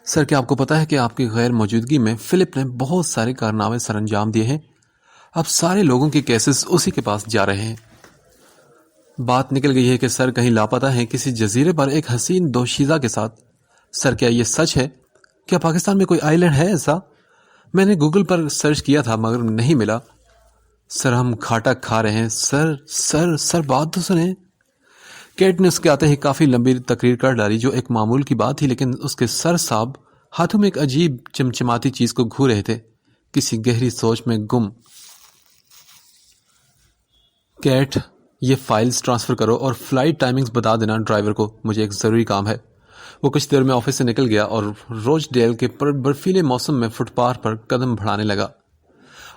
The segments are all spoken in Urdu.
سر، کیا آپ کو پتا ہے کہ آپ کی غیر موجودگی میں فلپ نے بہت سارے کارنامے سر انجام دیے ہیں؟ اب سارے لوگوں کے کیسز اسی کے پاس جا رہے ہیں۔ بات نکل گئی ہے کہ سر کہیں لاپتہ ہیں کسی جزیرے پر ایک حسین دوشیزہ کے ساتھ۔ سر، کیا یہ سچ ہے؟ کیا پاکستان میں کوئی آئی لینڈ ہے ایسا؟ میں نے گوگل پر سرچ کیا تھا مگر نہیں ملا۔ سر، ہم کھاٹا کھا رہے ہیں۔ سر بات تو سنیں۔ کیٹ نے اس کے آتے ہی کافی لمبی تقریر کر ڈالی جو ایک معمول کی بات تھی، لیکن اس کے سر صاحب ہاتھوں میں ایک عجیب چمچماتی چیز کو گھو رہے تھے، کسی گہری سوچ میں گم۔ کیٹ، یہ فائلز ٹرانسفر کرو اور فلائٹ ٹائمنگز بتا دینا ڈرائیور کو، مجھے ایک ضروری کام ہے۔ وہ کچھ دیر میں آفس سے نکل گیا اور روچ ڈیل کے برفیلے موسم میں فٹ پاتھ پر قدم بڑھانے لگا۔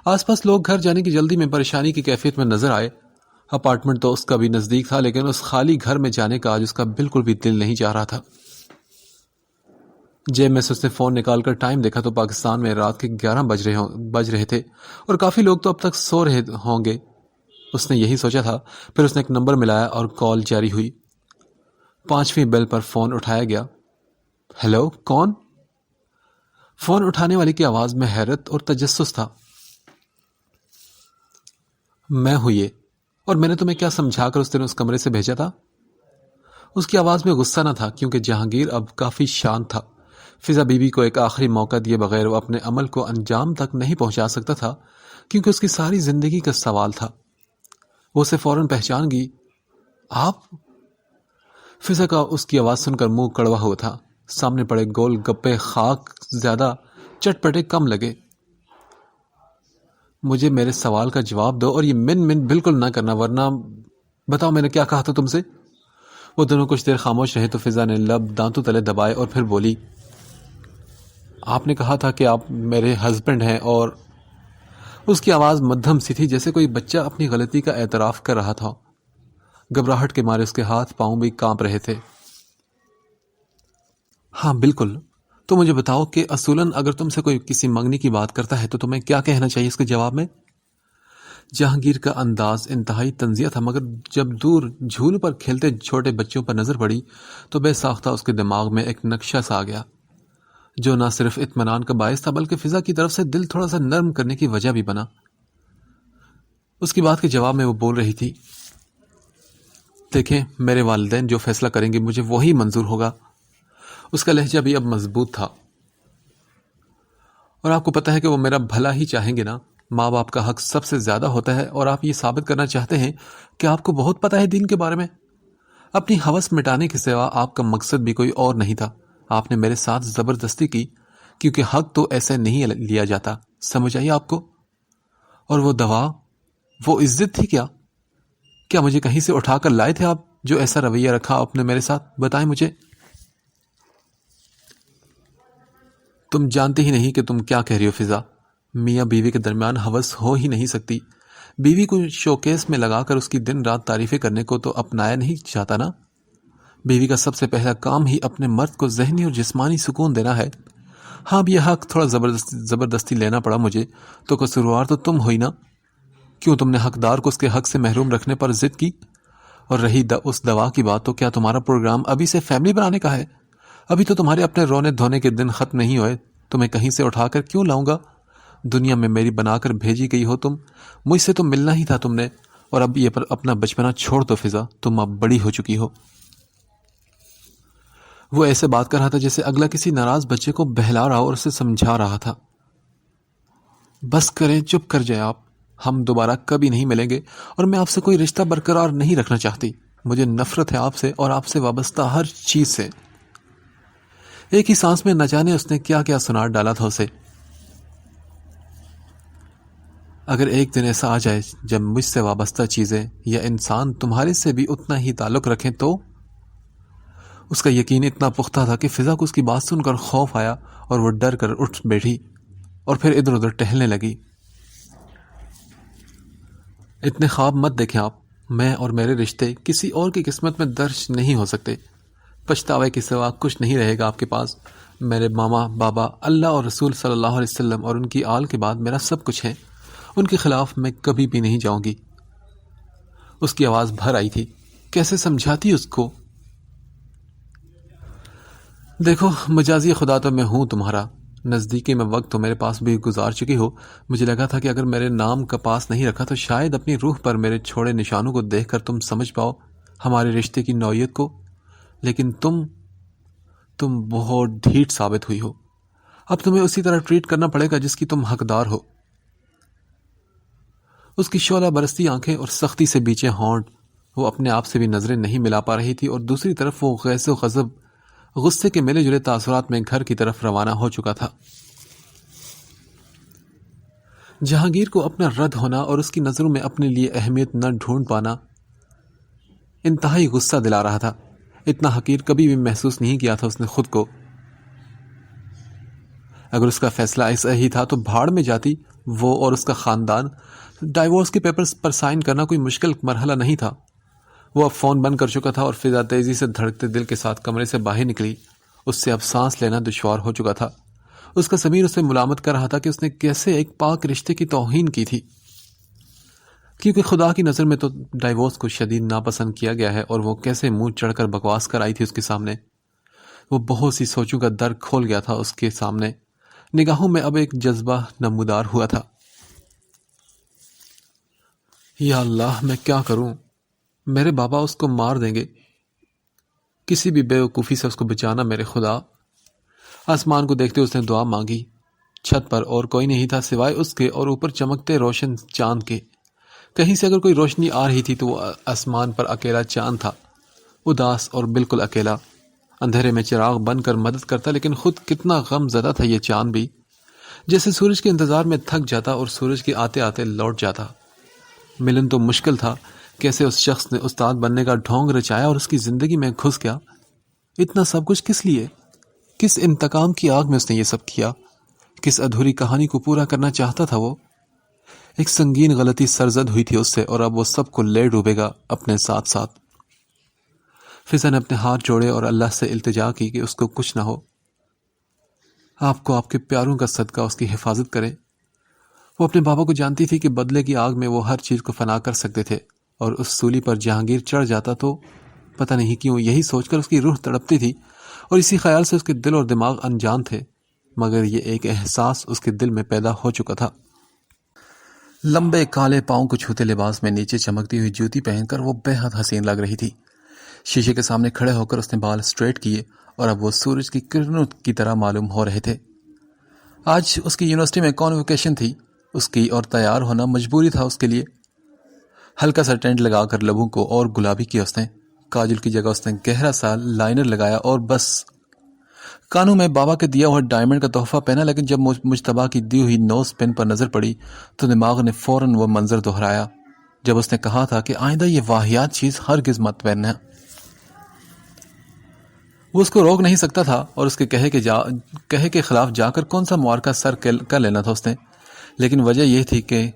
آس پاس لوگ گھر جانے کی جلدی میں پریشانی کی کیفیت میں نظر آئے۔ اپارٹمنٹ تو اس کا بھی نزدیک تھا، لیکن اس خالی گھر میں جانے کا آج اس کا بالکل بھی دل نہیں چاہ رہا تھا۔ جیب میں سے اس نے فون نکال کر ٹائم دیکھا تو پاکستان میں رات کے 11 بج رہے تھے اور کافی لوگ تو اب تک سو رہے ہوں گے، اس نے یہی سوچا تھا۔ پھر اس نے ایک نمبر ملایا اور کال جاری ہوئی۔ 5ویں بیل پر فون اٹھایا گیا۔ ہیلو، کون؟ فون اٹھانے والے کی آواز میں حیرت اور تجسس تھا۔ میں ہوں یہ، اور میں نے تمہیں کیا سمجھا کر اس دن اس کمرے سے بھیجا تھا؟ اس کی آواز میں غصہ نہ تھا، کیونکہ جہانگیر اب کافی شانت تھا۔ فضا بی بی کو ایک آخری موقع دیے بغیر وہ اپنے عمل کو انجام تک نہیں پہنچا سکتا تھا، کیونکہ اس کی ساری زندگی کا سوال تھا۔ وہ اسے فوراً پہچان گئی۔ آپ؟ فضا کا اس کی آواز سن کر منہ کڑوا ہوا تھا۔ سامنے پڑے گول گپے خاک زیادہ، چٹپٹے کم لگے۔ مجھے میرے سوال کا جواب دو اور یہ من بالکل نہ کرنا، ورنہ بتاؤ میں نے کیا کہا تھا تم سے؟ وہ دونوں کچھ دیر خاموش رہے تو فضا نے لب دانتوں تلے دبائے اور پھر بولی، آپ نے کہا تھا کہ آپ میرے ہسبینڈ ہیں، اور اس کی آواز مدھم سی تھی، جیسے کوئی بچہ اپنی غلطی کا اعتراف کر رہا تھا۔ گھبراہٹ کے مارے اس کے ہاتھ پاؤں بھی کانپ رہے تھے۔ ہاں بالکل، تو مجھے بتاؤ کہ اصولاً اگر تم سے کوئی کسی منگنی کی بات کرتا ہے تو تمہیں کیا کہنا چاہیے اس کے جواب میں؟ جہانگیر کا انداز انتہائی طنزیہ تھا، مگر جب دور جھول پر کھیلتے چھوٹے بچوں پر نظر پڑی تو بے ساختہ اس کے دماغ میں ایک نقشہ سا آ گیا، جو نہ صرف اطمینان کا باعث تھا بلکہ فضا کی طرف سے دل تھوڑا سا نرم کرنے کی وجہ بھی بنا۔ اس کی بات کے جواب میں وہ بول رہی تھی، دیکھیں، میرے والدین جو فیصلہ کریں گے مجھے وہی منظور ہوگا۔ اس کا لہجہ بھی اب مضبوط تھا۔ اور آپ کو پتہ ہے کہ وہ میرا بھلا ہی چاہیں گے نا؟ ماں باپ کا حق سب سے زیادہ ہوتا ہے، اور آپ یہ ثابت کرنا چاہتے ہیں کہ آپ کو بہت پتہ ہے دین کے بارے میں۔ اپنی ہوس مٹانے کے سوا آپ کا مقصد بھی کوئی اور نہیں تھا۔ آپ نے میرے ساتھ زبردستی کی، کیونکہ حق تو ایسے نہیں لیا جاتا، سمجھ آئیے آپ کو؟ اور وہ دوا، وہ عزت تھی کیا مجھے کہیں سے اٹھا کر لائے تھے آپ، جو ایسا رویہ رکھا آپ نے میرے ساتھ؟ بتائیں مجھے۔ تم جانتے ہی نہیں کہ تم کیا کہہ رہی ہو فضا۔ میاں بیوی کے درمیان ہوس ہو ہی نہیں سکتی۔ بیوی کو شوکیس میں لگا کر اس کی دن رات تعریفیں کرنے کو تو اپنایا نہیں چاہتا نا۔ بیوی کا سب سے پہلا کام ہی اپنے مرد کو ذہنی اور جسمانی سکون دینا ہے۔ ہاں، اب یہ حق تھوڑا زبردستی لینا پڑا مجھے، تو قصوروار تو تم ہوئی نا۔ کیوں تم نے حقدار کو اس کے حق سے محروم رکھنے پر ضد کی؟ اور رہی اس دوا کی بات، تو کیا تمہارا پروگرام ابھی سے فیملی بنانے کا ہے؟ ابھی تو تمہارے اپنے رونے دھونے کے دن ختم نہیں ہوئے۔ تمہیں کہیں سے اٹھا کر کیوں لاؤں گا؟ دنیا میں میری بنا کر بھیجی گئی ہو تم، مجھ سے تو ملنا ہی تھا تم نے۔ اور اب یہ پر اپنا بچپنا چھوڑ دو فضا، تم اب بڑی ہو چکی ہو۔ وہ ایسے بات کر رہا تھا جیسے اگلا کسی ناراض بچے کو بہلا رہا اور اسے سمجھا رہا تھا۔ بس کریں، چپ کر جائیں آپ، ہم دوبارہ کبھی نہیں ملیں گے، اور میں آپ سے کوئی رشتہ برقرار نہیں رکھنا چاہتی۔ مجھے نفرت ہے آپ سے اور آپ سے وابستہ ہر چیز سے۔ ایک ہی سانس میں نہ جانے اس نے کیا کیا سنار ڈالا تھا اسے۔ اگر ایک دن ایسا آ جائے جب مجھ سے وابستہ چیزیں یا انسان تمہارے سے بھی اتنا ہی تعلق رکھیں تو؟ اس کا یقین اتنا پختہ تھا کہ فضا کو اس کی بات سن کر خوف آیا اور وہ ڈر کر اٹھ بیٹھی اور پھر ادھر ادھر ٹہلنے لگی۔ اتنے خواب مت دیکھیں آپ، میں اور میرے رشتے کسی اور کی قسمت میں درج نہیں ہو سکتے۔ پچھتاوے کے سوا کچھ نہیں رہے گا آپ کے پاس۔ میرے ماما، بابا، اللہ اور رسول صلی اللہ علیہ وسلم اور ان کی آل کے بعد میرا سب کچھ ہے۔ ان کے خلاف میں کبھی بھی نہیں جاؤں گی۔ اس کی آواز بھر آئی تھی۔ کیسے سمجھاتی اس کو؟ دیکھو مجازی خدا تو میں ہوں تمہارا، نزدیکی میں وقت تو میرے پاس بھی گزار چکی ہو. مجھے لگا تھا کہ اگر میرے نام کا پاس نہیں رکھا تو شاید اپنی روح پر میرے چھوڑے نشانوں کو دیکھ کر تم سمجھ پاؤ ہمارے رشتے کی نوعیت کو. لیکن تم بہت ڈھیٹ ثابت ہوئی ہو. اب تمہیں اسی طرح ٹریٹ کرنا پڑے گا جس کی تم حقدار ہو. اس کی شعلہ برستی آنکھیں اور سختی سے بیچے ہونٹ، وہ اپنے آپ سے بھی نظریں نہیں ملا پا رہی تھی اور دوسری طرف وہ غیظ و غضب، غصے کے ملے جلے تاثرات میں گھر کی طرف روانہ ہو چکا تھا. جہانگیر کو اپنا رد ہونا اور اس کی نظروں میں اپنے لیے اہمیت نہ ڈھونڈ پانا انتہائی غصہ دلا رہا تھا. اتنا حقیر کبھی بھی محسوس نہیں کیا تھا اس نے خود کو. اگر اس کا فیصلہ ایسا ہی تھا تو بھاڑ میں جاتی وہ اور اس کا خاندان. ڈائیورس کے پیپرز پر سائن کرنا کوئی مشکل مرحلہ نہیں تھا. وہ اب فون بند کر چکا تھا اور فضا تیزی سے دھڑکتے دل کے ساتھ کمرے سے باہر نکلی. اس سے اب سانس لینا دشوار ہو چکا تھا. اس کا ضمیر اسے ملامت کر رہا تھا کہ اس نے کیسے ایک پاک رشتے کی توہین کی تھی، کیونکہ خدا کی نظر میں تو ڈائیورس کو شدید ناپسند کیا گیا ہے اور وہ کیسے منہ چڑھ کر بکواس کر آئی تھی اس کے سامنے. وہ بہت سی سوچوں کا در کھول گیا تھا اس کے سامنے. نگاہوں میں اب ایک جذبہ نمودار ہوا تھا. یا اللہ میں کیا کروں؟ میرے بابا اس کو مار دیں گے. کسی بھی بیوقوفی سے اس کو بچانا میرے خدا. آسمان کو دیکھتے اس نے دعا مانگی. چھت پر اور کوئی نہیں تھا سوائے اس کے اور اوپر چمکتے روشن چاند کے. کہیں سے اگر کوئی روشنی آ رہی تھی تو وہ آسمان پر اکیلا چاند تھا، اداس اور بالکل اکیلا. اندھیرے میں چراغ بن کر مدد کرتا، لیکن خود کتنا غم زدہ تھا یہ چاند بھی. جیسے سورج کے انتظار میں تھک جاتا اور سورج کے آتے آتے لوٹ جاتا. ملن تو مشکل تھا. کیسے اس شخص نے استاد بننے کا ڈھونگ رچایا اور اس کی زندگی میں گھس گیا. اتنا سب کچھ کس لیے؟ کس انتقام کی آگ میں اس نے یہ سب کیا؟ کس ادھوری کہانی کو پورا کرنا چاہتا تھا وہ؟ ایک سنگین غلطی سرزد ہوئی تھی اس سے اور اب وہ سب کو لے ڈوبے گا اپنے ساتھ ساتھ. فضا نے اپنے ہاتھ جوڑے اور اللہ سے التجا کی کہ اس کو کچھ نہ ہو. آپ کو آپ کے پیاروں کا صدقہ اس کی حفاظت کرے. وہ اپنے بابا کو جانتی تھی کہ بدلے کی آگ میں وہ ہر چیز کو فنا کر سکتے تھے، اور اس سولی پر جہانگیر چڑھ جاتا تو پتہ نہیں کیوں یہی سوچ کر اس کی روح تڑپتی تھی اور اسی خیال سے اس کے دل اور دماغ انجان تھے. مگر یہ ایک احساس اس کے دل میں پیدا ہو چکا تھا. لمبے کالے پاؤں کو چھوتے لباس میں نیچے چمکتی ہوئی جوتی پہن کر وہ بے حد حسین لگ رہی تھی. شیشے کے سامنے کھڑے ہو کر اس نے بال اسٹریٹ کیے اور اب وہ سورج کی کرنوں کی طرح معلوم ہو رہے تھے. آج اس کی یونیورسٹی میں کانووکیشن تھی اس کی، اور تیار ہونا مجبوری تھا اس کے لیے. ہلکا سا ٹینٹ لگا کر لبوں کو اور گلابی کیا اس نے. کاجل کی جگہ اس نے گہرا سا لائنر لگایا اور بس. کانوں میں بابا کے دیا ہوا ڈائمنڈ کا تحفہ پہنا، لیکن جب مجتبیٰ کی دی ہوئی نوز پن پر نظر پڑی تو دماغ نے فوراً وہ منظر دہرایا جب اس نے کہا تھا کہ آئندہ یہ واہیات چیز ہرگز مت پہننا. وہ اس کو روک نہیں سکتا تھا اور اس کے کہے کے خلاف جا کر کون سا معرکہ سر کر لینا تھا اس نے. لیکن وجہ یہ تھی کہ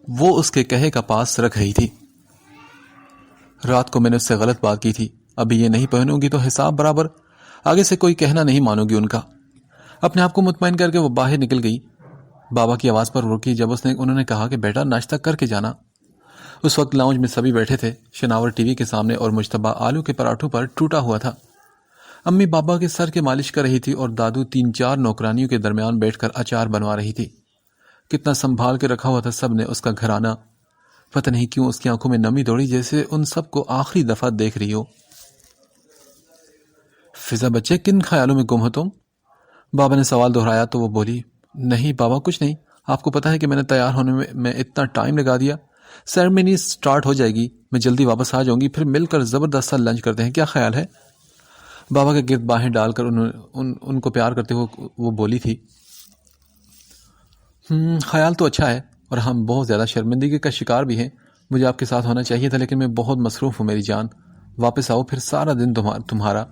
وہ اس کے کہے کا پاس رکھ رہی تھی. رات کو میں نے اس سے غلط بات کی تھی، ابھی یہ نہیں پہنوں گی تو حساب برابر. آگے سے کوئی کہنا نہیں مانو گی ان کا. اپنے آپ کو مطمئن کر کے وہ باہر نکل گئی. بابا کی آواز پر رکی جب انہوں نے کہا کہ بیٹا ناشتہ کر کے جانا. اس وقت لاؤنج میں سبھی بیٹھے تھے، شناور ٹی وی کے سامنے اور مجتبیٰ آلو کے پراٹھوں پر ٹوٹا ہوا تھا. امی بابا کے سر کے مالش کر رہی تھی اور دادو 3-4 نوکرانیوں کے درمیان بیٹھ کر اچار بنوا رہی تھی. کتنا سنبھال کے رکھا ہوا تھا سب نے اس کا گھرانہ. پتہ نہیں کیوں اس کی آنکھوں میں نمی دوڑی، جیسے ان سب کو آخری دفعہ دیکھ رہی ہو. فضا بچے کن خیالوں میں گم ہو تم؟ بابا نے سوال دہرایا تو وہ بولی، نہیں بابا کچھ نہیں. آپ کو پتا ہے کہ میں نے تیار ہونے میں اتنا ٹائم لگا دیا. سیرمنی سٹارٹ ہو جائے گی، میں جلدی واپس آ جاؤں گی، پھر مل کر زبردست سا لنچ کرتے ہیں، کیا خیال ہے؟ بابا کے گرد باہیں ڈال کر ان کو پیار کرتے ہوئے وہ بولی تھی. خیال تو اچھا ہے اور ہم بہت زیادہ شرمندگی کا شکار بھی ہیں. مجھے آپ کے ساتھ ہونا چاہیے تھا لیکن میں بہت مصروف ہوں میری جان. واپس آؤ پھر سارا دن تمہارا.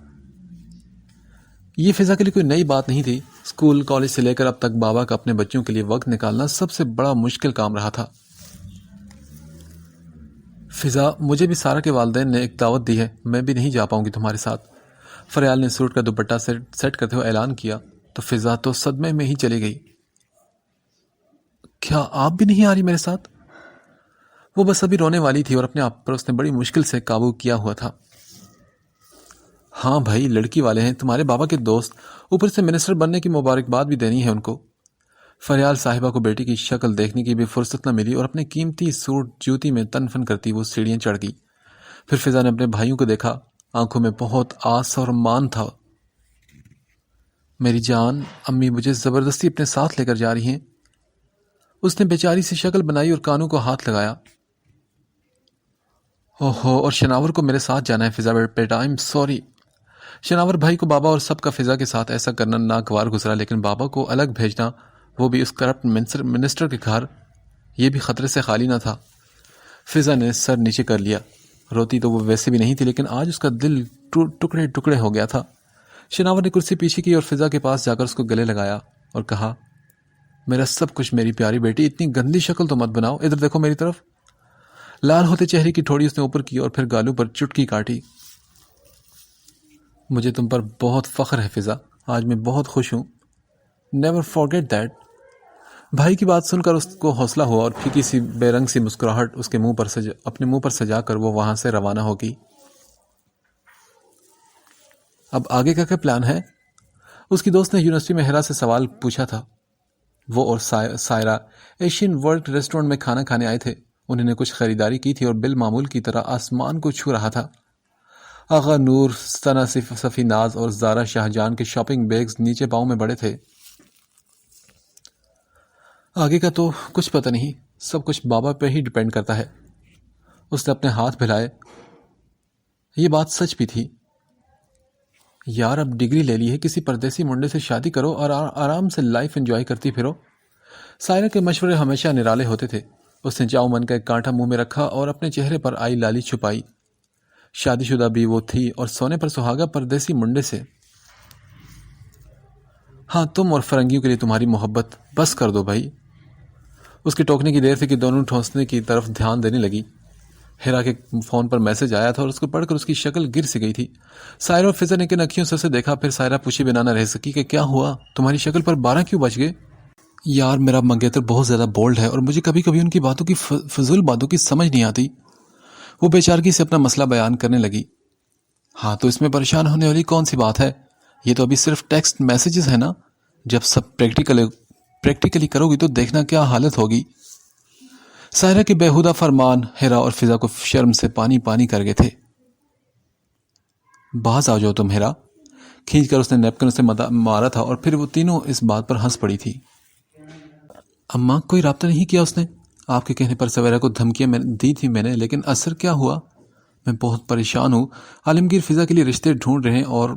یہ فضا کے لیے کوئی نئی بات نہیں تھی. اسکول کالج سے لے کر اب تک بابا کا اپنے بچوں کے لیے وقت نکالنا سب سے بڑا مشکل کام رہا تھا. فضا مجھے بھی سارا کے والدین نے ایک دعوت دی ہے، میں بھی نہیں جا پاؤں گی تمہارے ساتھ. فریال نے سوٹ کا دوپٹہ سیٹ کرتے ہوئے اعلان کیا تو فضا تو صدمے میں ہی چلی گئی. کیا آپ بھی نہیں آ رہی میرے ساتھ؟ وہ بس ابھی رونے والی تھی اور اپنے آپ پر اس نے بڑی مشکل سے قابو کیا ہوا تھا. ہاں بھائی، لڑکی والے ہیں، تمہارے بابا کے دوست، اوپر سے منسٹر بننے کی مبارکباد بھی دینی ہے ان کو۔ فریال صاحبہ کو بیٹی کی شکل دیکھنے کی بھی فرصت نہ ملی اور اپنے قیمتی سوٹ جوتی میں تن فن کرتی وہ سیڑھیاں چڑھ گئی۔ پھر فضا نے اپنے بھائیوں کو دیکھا، آنکھوں میں بہت آس اور مان تھا۔ میری جان، امی مجھے زبردستی اپنے ساتھ لے کر جا رہی ہیں۔ اس نے بیچاری سی شکل بنائی اور کانوں کو ہاتھ لگایا۔ اوہو، اور شناور کو میرے ساتھ جانا ہے فضا بیٹا، آئی ایم سوری۔ شناور بھائی کو بابا اور سب کا فضا کے ساتھ ایسا کرنا ناگوار گزرا، لیکن بابا کو الگ بھیجنا، وہ بھی اس کرپٹ منسٹر کے گھر، یہ بھی خطرے سے خالی نہ تھا۔ فضا نے سر نیچے کر لیا۔ روتی تو وہ ویسے بھی نہیں تھی، لیکن آج اس کا دل ٹکڑے ٹکڑے ہو گیا تھا۔ شناور نے کرسی پیچھے کی اور فضا کے پاس جا کر اس کو گلے لگایا اور کہا، میرا سب کچھ میری پیاری بیٹی، اتنی گندی شکل تو مت بناؤ، ادھر دیکھو میری طرف۔ لال ہوتے چہرے کی ٹھوڑی اس نے اوپر کی اور پھر گالوں پر چٹکی کاٹی۔ مجھے تم پر بہت فخر ہے فضا، آج میں بہت خوش ہوں۔ Never forget that. بھائی کی بات سن کر اس کو حوصلہ ہوا اور پھیکی سی بے رنگ سی مسکراہٹ اس کے اپنے منہ پر سجا کر وہ وہاں سے روانہ ہو گئی۔ اب آگے کا کیا پلان ہے؟ اس کی دوست نے یونیورسٹی میں ہیرا سے سوال پوچھا تھا۔ وہ اور سائرہ ایشین ورلڈ ریسٹورنٹ میں کھانا کھانے آئے تھے۔ انہوں نے کچھ خریداری کی تھی اور بالمعمول کی طرح آسمان کو چھو رہا تھا۔ آغا نور، ثنا صفی ناز اور زارا شاہ جان کے شاپنگ بیگز نیچے پاؤں میں بڑے تھے۔ آگے کا تو کچھ پتہ نہیں، سب کچھ بابا پہ ہی ڈیپینڈ کرتا ہے۔ اس نے اپنے ہاتھ پھیلائے۔ یہ بات سچ بھی تھی۔ یار، اب ڈگری لے لی ہے، کسی پردیسی منڈے سے شادی کرو اور آرام سے لائف انجوائے کرتی پھرو۔ سائرہ کے مشورے ہمیشہ نرالے ہوتے تھے۔ اس نے چاؤ من کا ایک کانٹا منہ میں رکھا اور اپنے چہرے پر آئی لالی چھپائی۔ شادی شدہ بھی وہ تھی اور سونے پر سہاگا پردیسی منڈے سے۔ ہاں، تم اور فرنگیوں کے لیے تمہاری محبت، بس کر دو بھائی۔ اس کی ٹوکنے کی دیر تھی کہ دونوں ٹھونسنے کی طرف دھیان دینے لگی۔ ہیرا کے فون پر میسج آیا تھا اور اس کو پڑھ کر اس کی شکل گر سی گئی تھی۔ سائرہ اور فضا نے کن اکھیوں سے اسے دیکھا، پھر سائرہ پوچھے بنا نہ رہ سکی کہ کیا ہوا، تمہاری شکل پر 12 کیوں بچ گئے؟ یار، میرا منگیتر بہت زیادہ بولڈ ہے اور مجھے کبھی کبھی ان کی باتوں کی فضول باتوں کی سمجھ نہیں آتی۔ وہ بیچارگی سے اپنا مسئلہ بیان کرنے لگی۔ ہاں، تو اس میں پریشان ہونے والی کون سی بات ہے؟ یہ تو ابھی صرف ٹیکسٹ میسیجز ہے نا، جب سب پریکٹیکلی کرو گی تو دیکھنا کیا حالت ہوگی۔ سائرہ کے بیہودہ فرمان ہیرا اور فضا کو شرم سے پانی پانی کر گئے تھے۔ باز آ جاؤ تم ہیرا، کھینچ کر اس نے نیپکن اسے مارا تھا اور پھر وہ تینوں اس بات پر ہنس پڑی تھی۔ اماں، کوئی رابطہ نہیں کیا اس نے؟ آپ کے کہنے پر سویرا کو دھمکیاں دی تھی میں نے، لیکن اثر کیا ہوا؟ میں بہت پریشان ہوں، عالمگیر فضا کے لیے رشتے ڈھونڈ رہے ہیں اور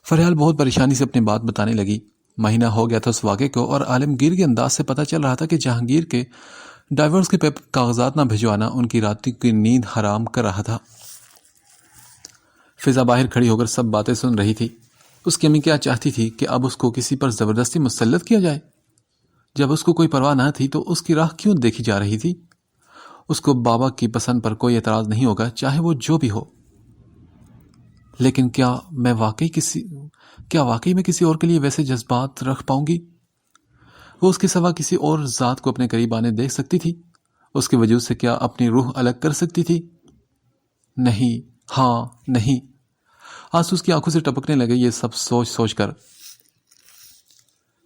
فریال بہت پریشانی سے اپنی بات بتانے لگی۔ مہینہ ہو گیا تھا اس واقعے کو اور عالمگیر کے انداز سے پتہ چل رہا تھا کہ جہانگیر کے ڈائیورس کے کاغذات نہ بھجوانا ان کی رات کی نیند حرام کر رہا تھا۔ فضا باہر کھڑی ہو کر سب باتیں سن رہی تھی۔ اس کی امی کیا چاہتی تھی کہ اب اس کو کسی پر زبردستی مسلط کیا جائے؟ جب اس کو کوئی پرواہ نہ تھی تو اس کی راہ کیوں دیکھی جا رہی تھی؟ اس کو بابا کی پسند پر کوئی اعتراض نہیں ہوگا، چاہے وہ جو بھی ہو، لیکن کیا واقعی میں کسی اور کے لیے ویسے جذبات رکھ پاؤں گی؟ وہ اس کے سوا کسی اور ذات کو اپنے قریب آنے دیکھ سکتی تھی؟ اس کے وجود سے کیا اپنی روح الگ کر سکتی تھی؟ نہیں، ہاں نہیں۔ آنسو اس کی آنکھوں سے ٹپکنے لگے یہ سب سوچ سوچ کر۔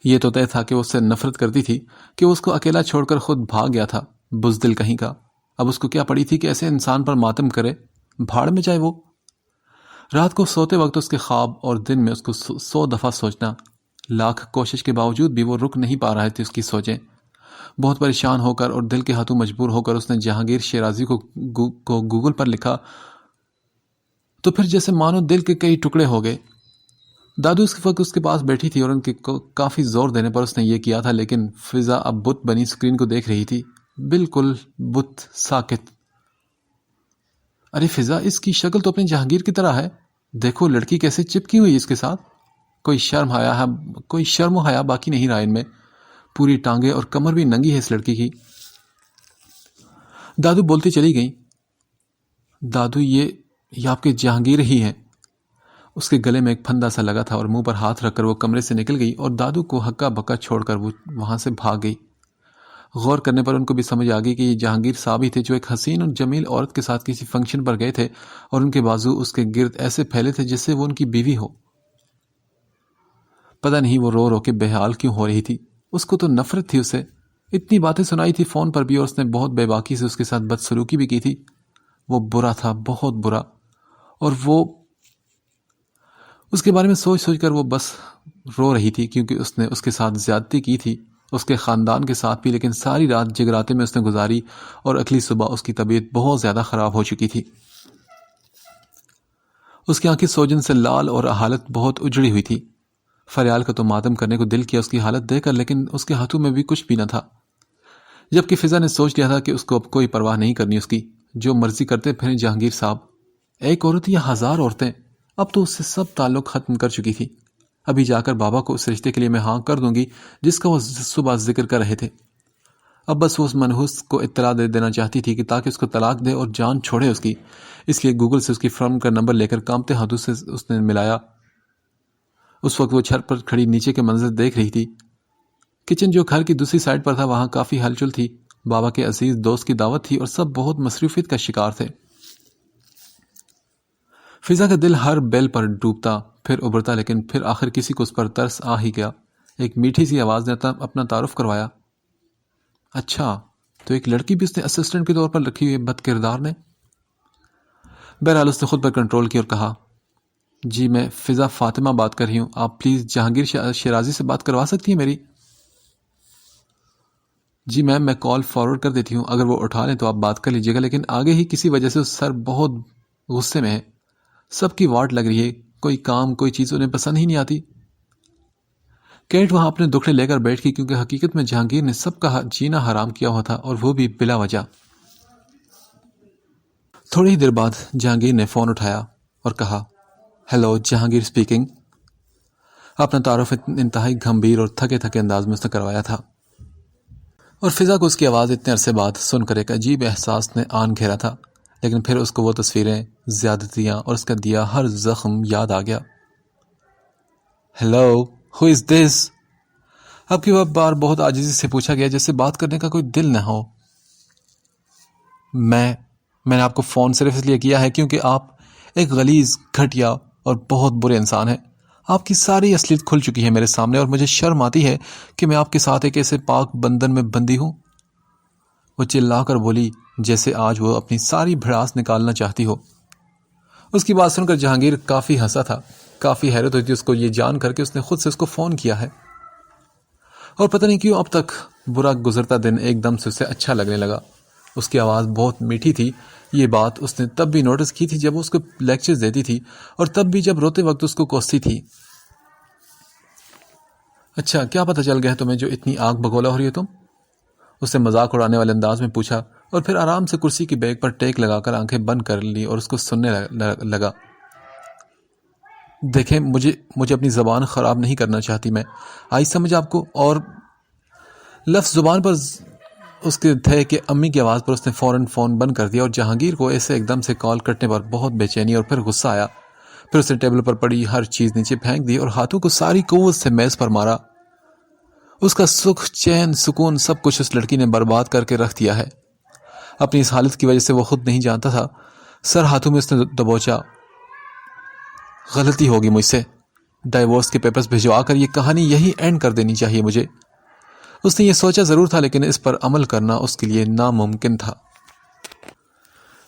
یہ تو طے تھا کہ وہ اس سے نفرت کرتی تھی، کہ وہ اس کو اکیلا چھوڑ کر خود بھاگ گیا تھا، بزدل کہیں کا۔ اب اس کو کیا پڑی تھی کہ ایسے انسان پر ماتم کرے؟ بھاڑ میں جائے وہ۔ رات کو سوتے وقت اس کے خواب اور دن میں اس کو 100 دفعہ سوچنا، لاکھ کوشش کے باوجود بھی وہ رک نہیں پا رہے تھے اس کی سوچیں۔ بہت پریشان ہو کر اور دل کے ہاتھوں مجبور ہو کر اس نے جہانگیر شیرازی کو گوگل پر لکھا تو پھر جیسے مانو دل کے کئی ٹکڑے ہو گئے۔ دادو اس وقت اس کے پاس بیٹھی تھی اور ان کے کافی زور دینے پر اس نے یہ کیا تھا، لیکن فضا اب بت بنی اسکرین کو دیکھ رہی تھی، بالکل بت، ساکت۔ ارے فضا، اس کی شکل تو اپنی جہانگیر کی طرح ہے، دیکھو لڑکی کیسے چپکی ہوئی اس کے ساتھ۔ کوئی شرم و حیا باقی نہیں رہا ان میں، پوری ٹانگیں اور کمر بھی ننگی ہے اس لڑکی کی۔ دادو بولتی چلی گئی، دادو یہ آپ کے جہانگیر ہی ہیں۔ اس کے گلے میں ایک پھندا سا لگا تھا اور منہ پر ہاتھ رکھ کر وہ کمرے سے نکل گئی اور دادو کو ہکا بکا چھوڑ کر وہ وہاں سے بھاگ گئی۔ غور کرنے پر ان کو بھی سمجھ آ گئی کہ یہ جہانگیر صاحب ہی تھے جو ایک حسین اور جمیل عورت کے ساتھ کسی فنکشن پر گئے تھے اور ان کے بازو اس کے گرد ایسے پھیلے تھے جس سے وہ ان کی بیوی ہو۔ پتہ نہیں وہ رو رو کے بے حال کیوں ہو رہی تھی، اس کو تو نفرت تھی اسے، اتنی باتیں سنائی تھی فون پر بھی اور اس نے بہت بے باکی سے اس کے ساتھ بدسلوکی بھی کی تھی۔ وہ برا تھا، بہت برا، اور وہ اس کے بارے میں سوچ سوچ کر وہ بس رو رہی تھی کیونکہ اس نے اس کے ساتھ زیادتی کی تھی، اس کے خاندان کے ساتھ بھی، لیکن ساری رات جگراتے میں اس نے گزاری اور اگلی صبح اس کی طبیعت بہت زیادہ خراب ہو چکی تھی۔ اس کی آنکھیں سوجن سے لال اور حالت بہت اجڑی ہوئی تھی۔ فریال کا تو ماتم کرنے کو دل کیا اس کی حالت دیکھ کر، لیکن اس کے ہاتھوں میں بھی کچھ بھی نہ تھا، جبکہ فضا نے سوچ لیا تھا کہ اس کو اب کوئی پرواہ نہیں کرنی اس کی، جو مرضی کرتے پھریں جہانگیر صاحب، ایک عورت یا ہزار عورتیں، اب تو اس سے سب تعلق ختم کر چکی تھی۔ ابھی جا کر بابا کو اس رشتے کے لیے میں ہاں کر دوں گی جس کا وہ صبح ذکر کر رہے تھے۔ اب بس وہ اس منحوس کو اطلاع دے دینا چاہتی تھی کہ تاکہ اس کو طلاق دے اور جان چھوڑے اس کی، اس لیے گوگل سے اس کی فرم کا نمبر لے کر کانپتے ہاتھوں سے اس نے ملایا۔ اس وقت وہ چھت پر کھڑی نیچے کے منظر دیکھ رہی تھی۔ کچن جو گھر کی دوسری سائڈ پر تھا وہاں کافی ہلچل تھی، بابا کے عزیز دوست کی دعوت تھی اور سب بہت مصروفیت کا شکار تھے۔ فضا کا دل ہر بیل پر ڈوبتا پھر ابھرتا، لیکن پھر آخر کسی کو اس پر ترس آ ہی گیا۔ ایک میٹھی سی آواز نے اپنا تعارف کروایا۔ اچھا، تو ایک لڑکی بھی اس نے اسسٹنٹ کے طور پر رکھی ہوئی بد کردار نے؟ بہرحال اس نے خود پر کنٹرول کیا اور کہا، جی میں فضا فاطمہ بات کر رہی ہوں، آپ پلیز جہانگیر شیرازی سے بات کروا سکتی ہیں میری؟ جی میم، میں کال فارورڈ کر دیتی ہوں، اگر وہ اٹھا لیں تو آپ بات کر لیجیے گا، لیکن آگے ہی کسی وجہ سے سر بہت غصے میں ہے، سب کی واٹ لگ رہی ہے، کوئی کام کوئی چیز انہیں پسند ہی نہیں آتی۔ کیٹ وہاں اپنے دکھڑے لے کر بیٹھ گئی کیونکہ حقیقت میں جہانگیر نے سب کا جینا حرام کیا ہوا تھا اور وہ بھی بلا وجہ۔ تھوڑی ہی دیر بعد جہانگیر نے فون اٹھایا اور کہا، ہیلو، جہانگیر اسپیکنگ۔ اپنا تعارف انتہائی گھمبیر اور تھکے تھکے انداز میں اس نے کروایا تھا، اور فضا کو اس کی آواز اتنے عرصے بعد سن کر ایک عجیب احساس نے آن گھیرا تھا، لیکن پھر اس کو وہ تصویریں، زیادتیاں اور اس کا دیا ہر زخم یاد آ گیا۔ ہیلو، ہو از دس؟ اب کی بار بہت عاجزی سے پوچھا گیا جیسے بات کرنے کا کوئی دل نہ ہو۔ میں نے آپ کو فون صرف اس لیے کیا ہے کیونکہ آپ ایک غلیظ، گھٹیا اور بہت برے انسان ہیں۔ آپ کی ساری اصلیت کھل چکی ہے میرے سامنے اور مجھے شرم آتی ہے کہ میں آپ کے ساتھ ایک ایسے پاک بندن میں بندی ہوں۔ وہ چلا کر بولی جیسے آج وہ اپنی ساری بھڑاس نکالنا چاہتی ہو۔ اس کی بات سن کر جہانگیر کافی ہنسا تھا، کافی حیرت ہوئی تھی اس کو یہ جان کر کے اس نے خود سے اس کو فون کیا ہے، اور پتہ نہیں کیوں اب تک برا گزرتا دن ایک دم سے اسے اچھا لگنے لگا۔ اس کی آواز بہت میٹھی تھی، یہ بات اس نے تب بھی نوٹس کی تھی جب وہ اس کو لیکچرز دیتی تھی، اور تب بھی جب روتے وقت اس کو کوستی تھی۔ اچھا، کیا پتہ چل گیا تمہیں جو اتنی آنکھ بگولا ہو رہی ہو تم؟ اس نے مذاق اڑانے والے انداز میں پوچھا، اور پھر آرام سے کرسی کی بیگ پر ٹیک لگا کر آنکھیں بند کر لی اور اس کو سننے لگا۔ دیکھیں، مجھے اپنی زبان خراب نہیں کرنا چاہتی میں، آئی سمجھ آپ کو؟ اور لفظ زبان پر اس کے تھے کہ امی کی آواز پر اس نے فوراً فون بند کر دیا، اور جہانگیر کو ایسے ایک دم سے کال کٹنے پر بہت بے چینی اور پھر غصہ آیا۔ پھر اس نے ٹیبل پر پڑی ہر چیز نیچے پھینک دی اور ہاتھوں کو ساری قوت سے میز پر مارا۔ اس کا سکھ، چین، سکون سب کچھ اس لڑکی نے برباد کر کے رکھ دیا ہے۔ اپنی اس حالت کی وجہ سے وہ خود نہیں جانتا تھا۔ سر ہاتھوں میں اس نے دبوچا۔ غلطی ہوگی مجھ سے، ڈائیورس کے پیپرز بھجوا کر یہ کہانی یہی اینڈ کر دینی چاہیے مجھے۔ اس نے یہ سوچا ضرور تھا، لیکن اس پر عمل کرنا اس کے لیے ناممکن تھا۔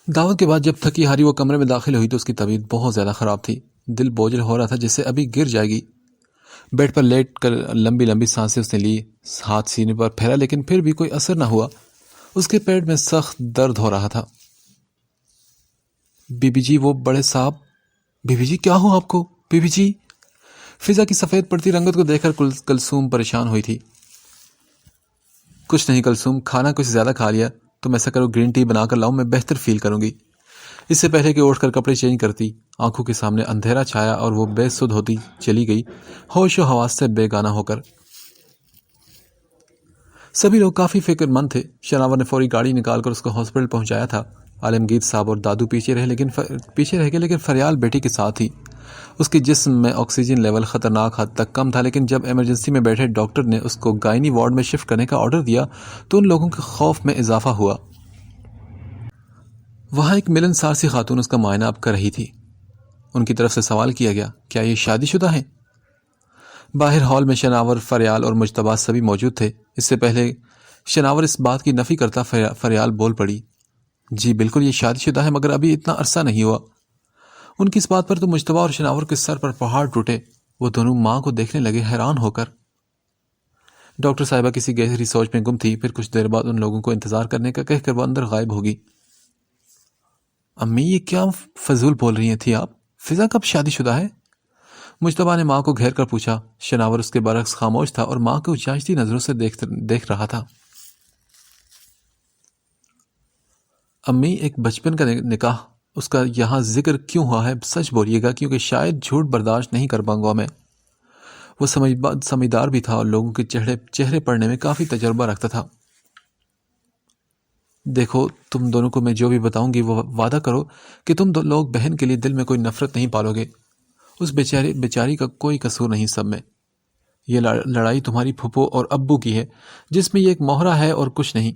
دعوت کے بعد جب تھکی ہاری وہ کمرے میں داخل ہوئی تو اس کی طبیعت بہت زیادہ خراب تھی، دل بوجھل ہو رہا تھا جیسے ابھی گر جائے گی۔ بیڈ پر لیٹ کر لمبی لمبی سانسیں اس نے لی، ہاتھ سینے پر پھیرا، لیکن پھر بھی کوئی اثر نہ ہوا۔ اس کے پیٹ میں سخت درد ہو رہا تھا۔ بی بی جی، وہ بڑے صاحب۔ بی بی جی، کیا ہو آپ کو؟ بی بی جی۔ فضا کی سفید پڑتی رنگت کو دیکھ کر کلثوم پریشان ہوئی تھی۔ کچھ نہیں کلثوم، کھانا کچھ زیادہ کھا لیا، تم ایسا کرو گرین ٹی بنا کر لاؤ، میں بہتر فیل کروں گی۔ اس سے پہلے کہ اٹھ کر کپڑے چینج کرتی، آنکھوں کے سامنے اندھیرا چھایا اور وہ بے سدھ ہوتی چلی گئی، ہوش و حواس سے بے گانہ ہو کر۔ سبھی لوگ کافی فکر مند تھے۔ شناور نے فوری گاڑی نکال کر اس کو ہاسپٹل پہنچایا تھا۔ عالمگیر صاحب اور دادو پیچھے رہ گئے، لیکن فریال بیٹی کے ساتھ ہی اس کے جسم میں آکسیجن لیول خطرناک حد تک کم تھا، لیکن جب ایمرجنسی میں بیٹھے ڈاکٹر نے اس کو گائنی وارڈ میں شفٹ کرنے کا آرڈر دیا تو ان لوگوں کے خوف میں اضافہ ہوا۔ وہاں ایک ملنسار سی خاتون اس کا معائنہ اب کر رہی تھی۔ ان کی طرف سے سوال کیا گیا، کیا یہ شادی شدہ ہیں؟ باہر ہال میں شناور، فریال اور مجتبیٰ سبھی موجود تھے۔ اس سے پہلے شناور اس بات کی نفی کرتا فریال بول پڑی، جی بالکل یہ شادی شدہ ہے، مگر ابھی اتنا عرصہ نہیں ہوا۔ ان کی اس بات پر تو مجتبیٰ اور شناور کے سر پر پہاڑ ٹوٹے۔ وہ دونوں ماں کو دیکھنے لگے حیران ہو کر۔ ڈاکٹر صاحبہ کسی گہری سوچ میں گم تھی، پھر کچھ دیر بعد ان لوگوں کو انتظار کرنے کا کہہ کر وہ اندر غائب ہوگی۔ امی یہ کیا فضول بول رہی ہیں تھی آپ؟ فضا کب شادی شدہ ہے؟ مجتبیٰ نے ماں کو گھیر کر پوچھا۔ شناور اس کے برعکس خاموش تھا اور ماں کو جانچتی نظروں سے دیکھ رہا تھا۔ امی ایک بچپن کا نکاح، اس کا یہاں ذکر کیوں ہوا ہے؟ سچ بولیے گا، کیونکہ شاید جھوٹ برداشت نہیں کر پاؤں گا میں۔ وہ سمجھدار بھی تھا اور لوگوں کے چہرے پڑھنے میں کافی تجربہ رکھتا تھا۔ دیکھو تم دونوں کو میں جو بھی بتاؤں گی وہ وعدہ کرو کہ تم لوگ بہن کے لیے دل میں کوئی نفرت نہیں پالو گے۔ اس بیچاری کا کوئی قصور نہیں سب میں۔ یہ لڑائی تمہاری پھپھو اور ابو کی ہے، جس میں یہ ایک مہرہ ہے اور کچھ نہیں۔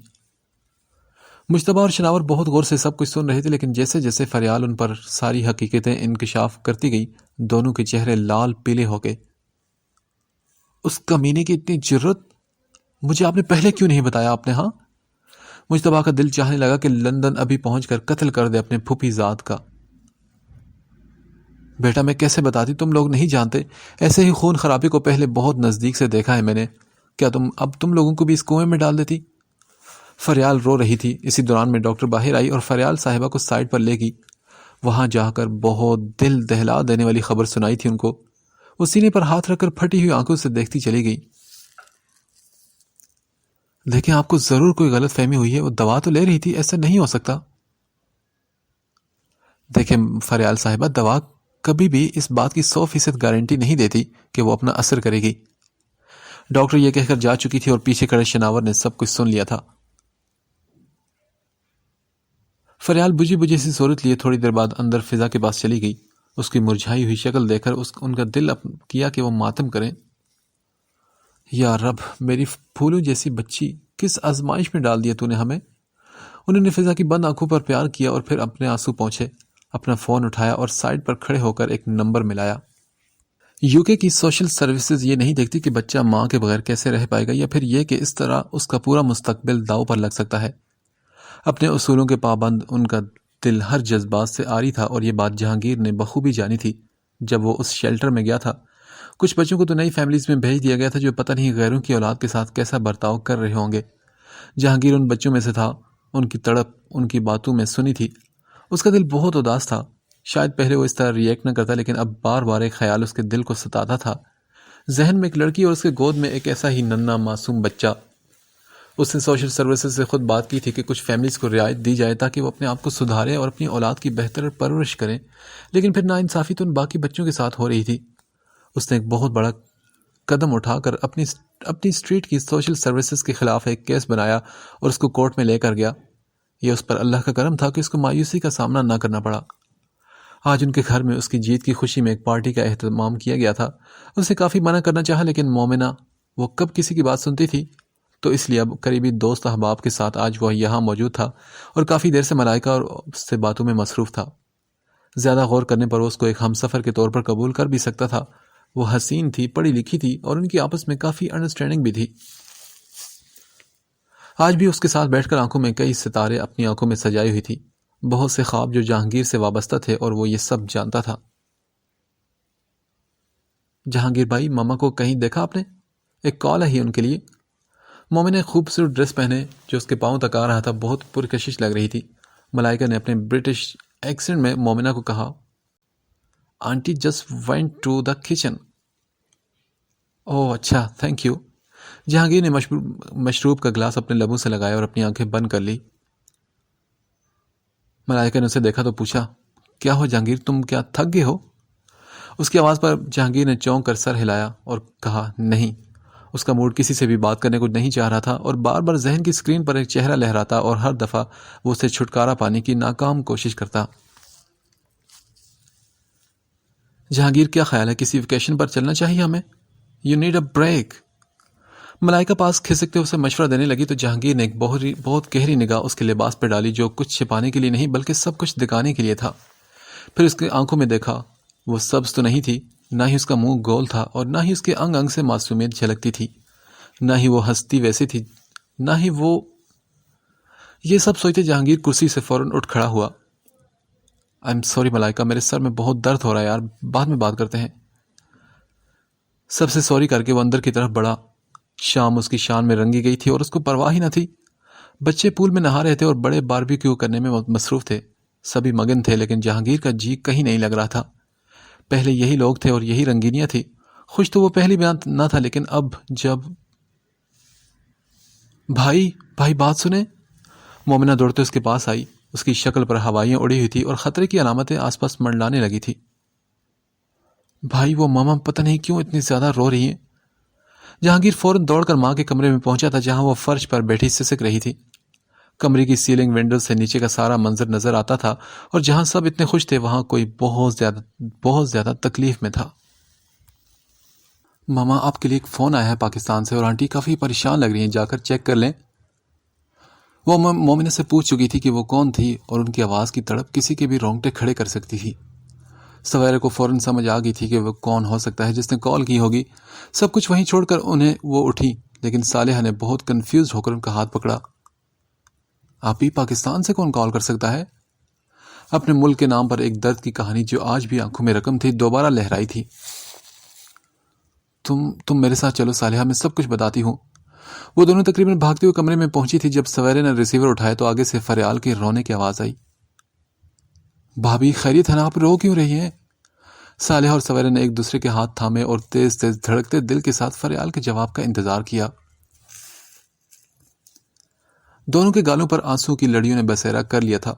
مجتبیٰ اور شناور بہت غور سے سب کچھ سن رہے تھے، لیکن جیسے جیسے فریال ان پر ساری حقیقتیں انکشاف کرتی گئی، دونوں کے چہرے لال پیلے ہو گئے۔ اس کمینے کی اتنی جرت! مجھے آپ نے پہلے کیوں نہیں بتایا آپ نے؟ ہاں، مجتبیٰ کا دل چاہنے لگا کہ لندن ابھی پہنچ کر قتل کر دے اپنے پھوپھی ذات کا۔ بیٹا میں کیسے بتاتی، تم لوگ نہیں جانتے، ایسے ہی خون خرابی کو پہلے بہت نزدیک سے دیکھا ہے میں نے۔ کیا تم لوگوں کو بھی اس کنویں میں ڈال دیتی؟ فریال رو رہی تھی۔ اسی دوران میں ڈاکٹر باہر آئی اور فریال صاحبہ کو سائڈ پر لے گئی۔ وہاں جا کر بہت دل دہلا دینے والی خبر سنائی تھی ان کو۔ وہ سینے پر ہاتھ رکھ کر پھٹی ہوئی آنکھوں سے دیکھتی چلی گئی۔ دیکھیں آپ کو ضرور کوئی غلط فہمی ہوئی ہے، وہ دوا تو لے رہی تھی، ایسا نہیں ہو سکتا۔ دیکھیں فریال صاحبہ، دوا کبھی بھی اس بات کی 100% گارنٹی نہیں دیتی کہ وہ اپنا اثر کرے گی۔ ڈاکٹر یہ کہہ کر جا چکی تھی اور پیچھے کھڑے شناور نے سب کچھ سن لیا تھا۔ فریال بجھی سی صورت لیے تھوڑی دیر بعد اندر فضا کے پاس چلی گئی۔ اس کی مرجھائی ہوئی شکل دیکھ کر ان کا دل کیا کہ وہ ماتم کریں۔ یا رب، میری پھولوں جیسی بچی، کس آزمائش میں ڈال دیا تو نے ہمیں۔ انہوں نے فضا کی بند آنکھوں پر پیار کیا اور پھر اپنے آنسو پہنچے۔ اپنا فون اٹھایا اور سائڈ پر کھڑے ہو کر ایک نمبر ملایا۔ UK کی سوشل سروسز یہ نہیں دیکھتی کہ بچہ ماں کے بغیر کیسے رہ پائے گا، یا پھر یہ کہ اس طرح اس کا پورا مستقبل داؤ پر لگ سکتا ہے۔ اپنے اصولوں کے پابند ان کا دل ہر جذبات سے عاری تھا، اور یہ بات جہانگیر نے بخوبی جانی تھی۔ جب وہ اس شیلٹر میں گیا تھا، کچھ بچوں کو تو نئی فیملیز میں بھیج دیا گیا تھا جو پتہ نہیں غیروں کی اولاد کے ساتھ کیسا برتاؤ کر رہے ہوں گے۔ جہانگیر ان بچوں میں سے تھا، ان کی تڑپ ان کی باتوں میں سنی تھی۔ اس کا دل بہت اداس تھا۔ شاید پہلے وہ اس طرح ریئیکٹ نہ کرتا، لیکن اب بار بار ایک خیال اس کے دل کو ستاتا تھا۔ ذہن میں ایک لڑکی اور اس کے گود میں ایک ایسا ہی ننھا معصوم بچہ۔ اس نے سوشل سروسز سے خود بات کی تھی کہ کچھ فیملیز کو رعایت دی جائے تاکہ وہ اپنے آپ کو سدھارے اور اپنی اولاد کی بہتر پرورش کریں، لیکن پھر ناانصافی تو ان باقی بچوں کے ساتھ ہو رہی تھی۔ اس نے ایک بہت بڑا قدم اٹھا کر اپنی اسٹریٹ کی سوشل سروسز کے خلاف ایک کیس بنایا اور اس کو کورٹ میں لے کر گیا۔ یہ اس پر اللہ کا کرم تھا کہ اس کو مایوسی کا سامنا نہ کرنا پڑا۔ آج ان کے گھر میں اس کی جیت کی خوشی میں ایک پارٹی کا اہتمام کیا گیا تھا۔ اسے کافی منع کرنا چاہا، لیکن مومنہ وہ کب کسی کی بات سنتی تھی، تو اس لیے اب قریبی دوست احباب کے ساتھ آج وہ یہاں موجود تھا اور کافی دیر سے ملائکہ اور اس سے باتوں میں مصروف تھا۔ زیادہ غور کرنے پر وہ اس کو ایک ہمسفر کے طور پر قبول کر بھی سکتا تھا۔ وہ حسین تھی، پڑھی لکھی تھی اور ان کی آپس میں کافی انڈرسٹینڈنگ بھی تھی۔ آج بھی اس کے ساتھ بیٹھ کر آنکھوں میں کئی ستارے اپنی آنکھوں میں سجائی ہوئی تھی، بہت سے خواب جو جہانگیر سے وابستہ تھے، اور وہ یہ سب جانتا تھا۔ جہانگیر بھائی، ماما کو کہیں دیکھا آپ نے؟ ایک کال ہے ان کے لیے۔ مومن نے خوبصورت ڈریس پہنے جو اس کے پاؤں تک آ رہا تھا بہت پرکشش لگ رہی تھی۔ ملائکہ نے اپنے برٹش ایکسنٹ میں مومنہ کو کہا، aunty just went to the kitchen. اوہ اچھا، تھینک یو۔ جہانگیر نے مشروب کا گلاس اپنے لبوں سے لگایا اور اپنی آنکھیں بند کر لی۔ ملائکہ نے اسے دیکھا تو پوچھا، کیا ہو جہانگیر، تم کیا تھک گئے ہو؟ اس کی آواز پر جہانگیر نے چونک کر سر ہلایا اور کہا، نہیں۔ اس کا موڈ کسی سے بھی بات کرنے کو نہیں چاہ رہا تھا اور بار بار ذہن کی اسکرین پر ایک چہرہ لہراتا اور ہر دفعہ وہ اسے چھٹکارا پانے کی ناکام کوشش کرتا۔ جہانگیر کیا خیال ہے کسی ویکیشن پر چلنا چاہیے ہمیں؟ You need a break. ملائکہ پاس کھسکتے اسے مشورہ دینے لگی تو جہانگیر نے ایک بہت گہری نگاہ اس کے لباس پہ ڈالی جو کچھ چھپانے کے لیے نہیں بلکہ سب کچھ دکھانے کے لیے تھا. پھر اس کی آنکھوں میں دیکھا. وہ سبز تو نہیں تھی، نہ ہی اس کا منہ گول تھا اور نہ ہی اس کے انگ انگ سے معصومیت جھلکتی تھی، نہ ہی وہ ہستی ویسی تھی، نہ ہی وہ. یہ سب سوچتے جہانگیر کرسی سے فوراً اٹھ کھڑا ہوا. آئی ایم سوری ملائکہ، میرے سر میں بہت درد ہو رہا ہے یار، بعد میں بات کرتے ہیں. سب سے سوری کر کے وہ اندر کی طرف بڑھا. شام اس کی شان میں رنگی گئی تھی اور اس کو پرواہ ہی نہ تھی. بچے پول میں نہا رہے تھے اور بڑے باربیکیو کرنے میں مصروف تھے. سبھی مگن تھے لیکن جہانگیر کا جی کہیں نہیں لگ رہا تھا. پہلے یہی لوگ تھے اور یہی رنگینیاں تھی. خوش تو وہ پہلی بیان نہ تھا لیکن اب جب بھائی بات سنیں. مومنہ دوڑتے اس کے پاس آئی. اس کی شکل پر ہوائیاں اڑی ہوئی تھی اور خطرے کی علامتیں آس پاس منڈلانے لگی تھی. بھائی وہ ماما پتہ نہیں کیوں اتنی زیادہ رو رہی ہیں. جہانگیر فوراً دوڑ کر ماں کے کمرے میں پہنچا تھا جہاں وہ فرش پر بیٹھی سسک رہی تھی. کمرے کی سیلنگ ونڈو سے نیچے کا سارا منظر نظر آتا تھا اور جہاں سب اتنے خوش تھے وہاں کوئی بہت زیادہ تکلیف میں تھا. ماما آپ کے لیے ایک فون آیا ہے پاکستان سے اور آنٹی کافی پریشان لگ رہی ہیں، جا کر چیک کر لیں. وہ مومنہ سے پوچھ چکی تھی کہ وہ کون تھی اور ان کی آواز کی تڑپ کسی کے بھی رونگٹے کھڑے کر سکتی تھی. سویرے کو فوراً سمجھ آ گئی تھی کہ وہ کون ہو سکتا ہے جس نے کال کی ہوگی. سب کچھ وہیں چھوڑ کر وہ اٹھی لیکن صالحہ نے بہت کنفیوزڈ ہو کر ان کا ہاتھ پکڑا. آپ ہی پاکستان سے کون کال کر سکتا ہے؟ اپنے ملک کے نام پر ایک درد کی کہانی جو آج بھی آنکھوں میں رقم تھی دوبارہ لہرائی تھی. تم میرے ساتھ چلو صالحہ، میں سب کچھ بتاتی ہوں. وہ دونوں تقریباً بھاگتے ہوئے کمرے میں پہنچی تھی. جب سویرے نے ریسیور اٹھایا تو آگے سے فریال کے رونے کی آواز آئی. بھابھی خیریت ہے نا؟ آپ رو کیوں رہی ہیں؟ صالحہ اور سویرے نے ایک دوسرے کے ہاتھ تھامے اور تیز تیز دھڑکتے دل کے ساتھ فریال کے جواب کا انتظار کیا. دونوں کے گالوں پر آنسو کی لڑیوں نے بسیرا کر لیا تھا.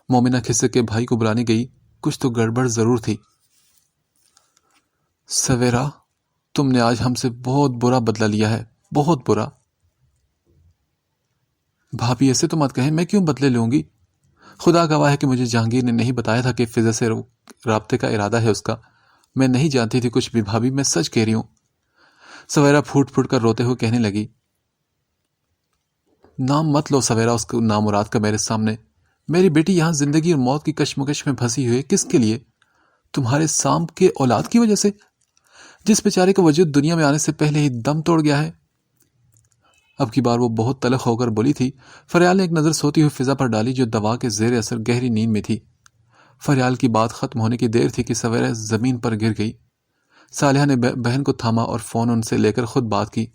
مومنہ کھسک کے بھائی کو بلانے گئی. کچھ تو گڑبڑ ضرور تھی. سویرا، تم نے آج ہم سے بہت برا بدلہ لیا ہے، بہت برا. بھابھی ایسے تو مت کہیں، میں کیوں بدلے لوں گی؟ خدا گواہ ہے کہ مجھے جہانگیر نے نہیں بتایا تھا کہ فضا سے رابطے کا ارادہ ہے اس کا. میں نہیں جانتی تھی کچھ بھی بھابھی، میں سچ کہہ رہی ہوں. سویرا پھوٹ پھوٹ کر روتے ہوئے کہنے لگی. نام مت لو سویرا اس کو نامراد کا میرے سامنے. میری بیٹی یہاں زندگی اور موت کی کشمکش میں پھنسی ہوئی ہے. کس کے لیے؟ تمہارے سانپ کے اولاد کی وجہ سے، جس بیچارے کا وجود دنیا میں آنے سے پہلے ہی دم توڑ گیا ہے. اب کی بار وہ بہت تلخ ہو کر بولی تھی. فریال نے ایک نظر سوتی ہوئی فضا پر ڈالی جو دوا کے زیر اثر گہری نیند میں تھی. فریال کی بات ختم ہونے کی دیر تھی کہ سویرا زمین پر گر گئی. صالحہ نے بہن کو تھاما اور فون ان سے لے کر خود بات کی.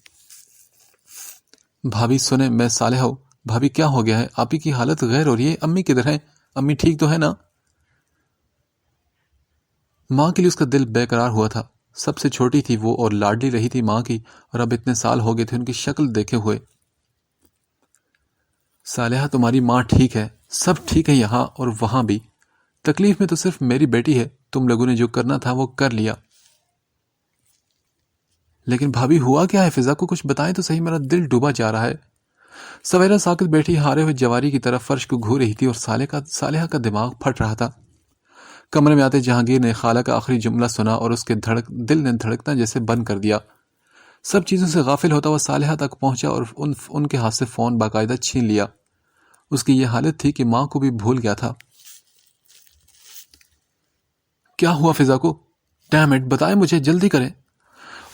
بھابھی سنیں، میں صالحہ ہوں. بھابھی کیا ہو گیا ہے؟ آپ ہی کی حالت غیر ہو رہی ہے. امی کدھر ہیں؟ امی ٹھیک تو ہے نا؟ ماں کے لیے اس کا دل بے قرار ہوا تھا. سب سے چھوٹی تھی وہ اور لاڈلی رہی تھی ماں کی، اور اب اتنے سال ہو گئے تھے ان کی شکل دیکھے ہوئے. صالحہ تمہاری ماں ٹھیک ہے، سب ٹھیک ہے یہاں اور وہاں بھی. تکلیف میں تو صرف میری بیٹی ہے. تم لوگوں نے جو کرنا تھا وہ کر لیا. لیکن بھابھی ہوا کیا ہے؟ فضا کو کچھ بتائیں تو صحیح، میرا دل ڈوبا جا رہا ہے. سویرا ساکت بیٹھی ہارے ہوئے جواری کی طرف فرش کو گھو رہی تھی اور صالحہ کا دماغ پھٹ رہا تھا. کمرے میں آتے جہانگیر نے خالہ کا آخری جملہ سنا اور اس کے دل نے دھڑکنا جیسے بند کر دیا. سب چیزوں سے غافل ہوتا ہوا صالحہ تک پہنچا اور ان کے ہاتھ سے فون باقاعدہ چھین لیا. اس کی یہ حالت تھی کہ ماں کو بھی بھول گیا تھا. کیا ہوا فضا کو؟ ڈیم اٹ، بتائیں مجھے، جلدی کریں.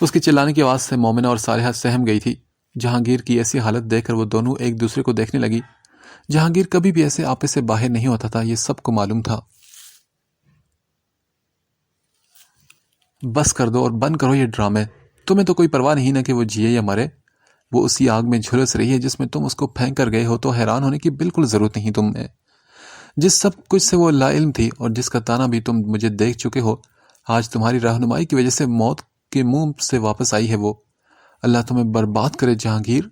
اس کی چلانے کی آواز سے مومنہ اور صالحہ سہم گئی تھی. جہانگیر کی ایسی حالت دیکھ کر وہ دونوں ایک دوسرے کو دیکھنے لگی. جہانگیر کبھی بھی ایسے آپے سے باہر نہیں ہوتا تھا، یہ سب کو معلوم تھا. بس کر دو اور بند کرو یہ ڈرامے. تمہیں تو کوئی پرواہ نہیں نہ کہ وہ جیے یا مرے. وہ اسی آگ میں جھلس رہی ہے جس میں تم اس کو پھینک کر گئے ہو. تو حیران ہونے کی بالکل ضرورت نہیں تم میں. جس سب کچھ سے وہ لا علم تھی اور جس کا تانا بھی تم مجھے دیکھ چکے ہو، آج تمہاری رہنمائی کی وجہ سے موت کے منہ سے واپس آئی ہے وہ. اللہ تمہیں برباد کرے جہانگیر.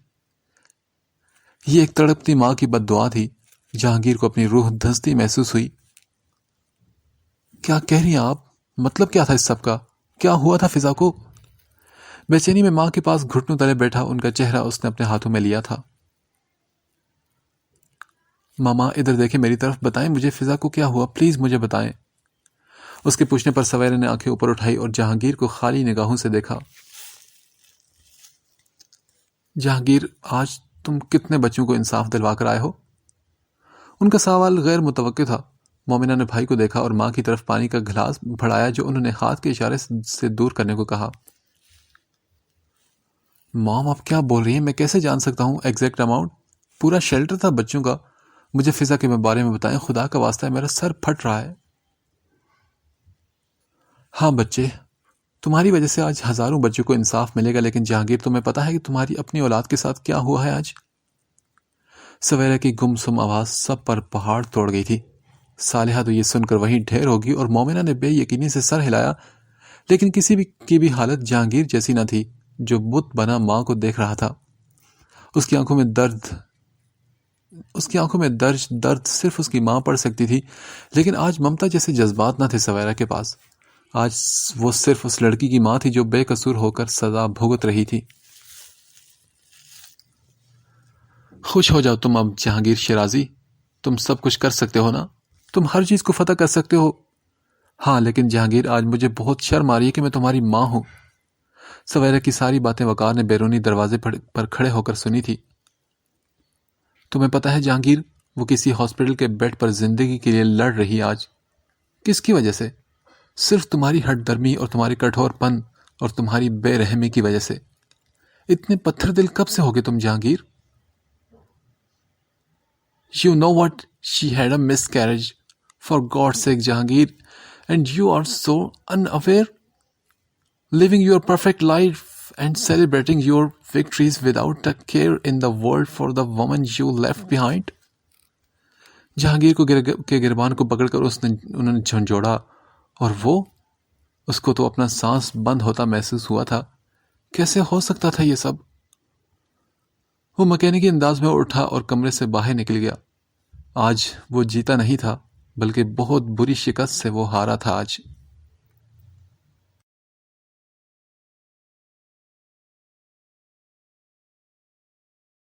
یہ ایک تڑپتی ماں کی بد دعا تھی. جہانگیر کو اپنی روح دھنستی محسوس ہوئی. کیا کہہ رہی ہیں آپ؟ مطلب کیا تھا اس سب کا؟ کیا ہوا تھا فضا کو؟ بے چینی میں ماں کے پاس گھٹنوں تلے بیٹھا ان کا چہرہ اس نے اپنے ہاتھوں میں لیا تھا. ماما ادھر دیکھیں میری طرف، بتائیں مجھے فضا کو کیا ہوا، پلیز مجھے بتائیں. اس کے پوچھنے پر سویرے نے آنکھیں اوپر اٹھائی اور جہانگیر کو خالی نگاہوں سے دیکھا۔ جہانگیر، آج تم کتنے بچوں کو انصاف دلوا کر آئے ہو؟ ان کا سوال غیر متوقع تھا۔ مومنہ نے بھائی کو دیکھا اور ماں کی طرف پانی کا گلاس بڑھایا جو انہوں نے ہاتھ کے اشارے سے دور کرنے کو کہا۔ مام، آپ کیا بول رہی ہیں؟ میں کیسے جان سکتا ہوں ایگزیکٹ اماؤنٹ؟ پورا شیلٹر تھا بچوں کا۔ مجھے فضا کے بارے میں بتائیں، خدا کا واسطہ ہے، میرا سر پھٹ رہا ہے۔ ہاں بچے، تمہاری وجہ سے آج ہزاروں بچوں کو انصاف ملے گا، لیکن جہانگیر تمہیں پتا ہے کہ تمہاری اپنی اولاد کے ساتھ کیا ہوا ہے آج؟ سویرا کی گمسم آواز سب پر پہاڑ توڑ گئی تھی۔ صالحہ تو یہ سن کر وہیں ڈھیر ہوگی اور مومنہ نے بے یقینی سے سر ہلایا، لیکن کسی بھی کی بھی حالت جہانگیر جیسی نہ تھی جو بت بنا ماں کو دیکھ رہا تھا۔ اس کی آنکھوں میں درد صرف اس کی ماں پڑھ سکتی تھی، لیکن آج ممتا جیسے جذبات نہ تھے سویرا کے پاس۔ آج وہ صرف اس لڑکی کی ماں تھی جو بے قصور ہو کر سزا بھگت رہی تھی۔ خوش ہو جاؤ تم اب جہانگیر شیرازی، تم سب کچھ کر سکتے ہو نا؟ تم ہر چیز کو فتح کر سکتے ہو۔ ہاں لیکن جہانگیر، آج مجھے بہت شرم آ رہی ہے کہ میں تمہاری ماں ہوں۔ سویرا کی ساری باتیں وقار نے بیرونی دروازے پر کھڑے ہو کر سنی تھی۔ تمہیں پتہ ہے جہانگیر، وہ کسی ہاسپٹل کے بیڈ پر زندگی کے لیے لڑ رہی آج۔ کس کی وجہ سے؟ صرف تمہاری ہٹ درمی اور تمہاری کٹھور پن اور تمہاری بے رحمی کی وجہ سے۔ اتنے پتھر دل کب سے ہوگے تم Jahangir? You know what? She had a miscarriage. For God's sake, Jahangir. And you are so unaware? Living your perfect life and celebrating your victories without a care in the world for the woman you left behind. Jahangir کے گربان کو پکڑ کر انہوں نے جھنجھوڑا، اور وہ اس کو تو اپنا سانس بند ہوتا محسوس ہوا تھا۔ کیسے ہو سکتا تھا یہ سب؟ وہ مکینکی انداز میں اٹھا اور کمرے سے باہر نکل گیا۔ آج وہ جیتا نہیں تھا، بلکہ بہت بری شکست سے وہ ہارا تھا آج۔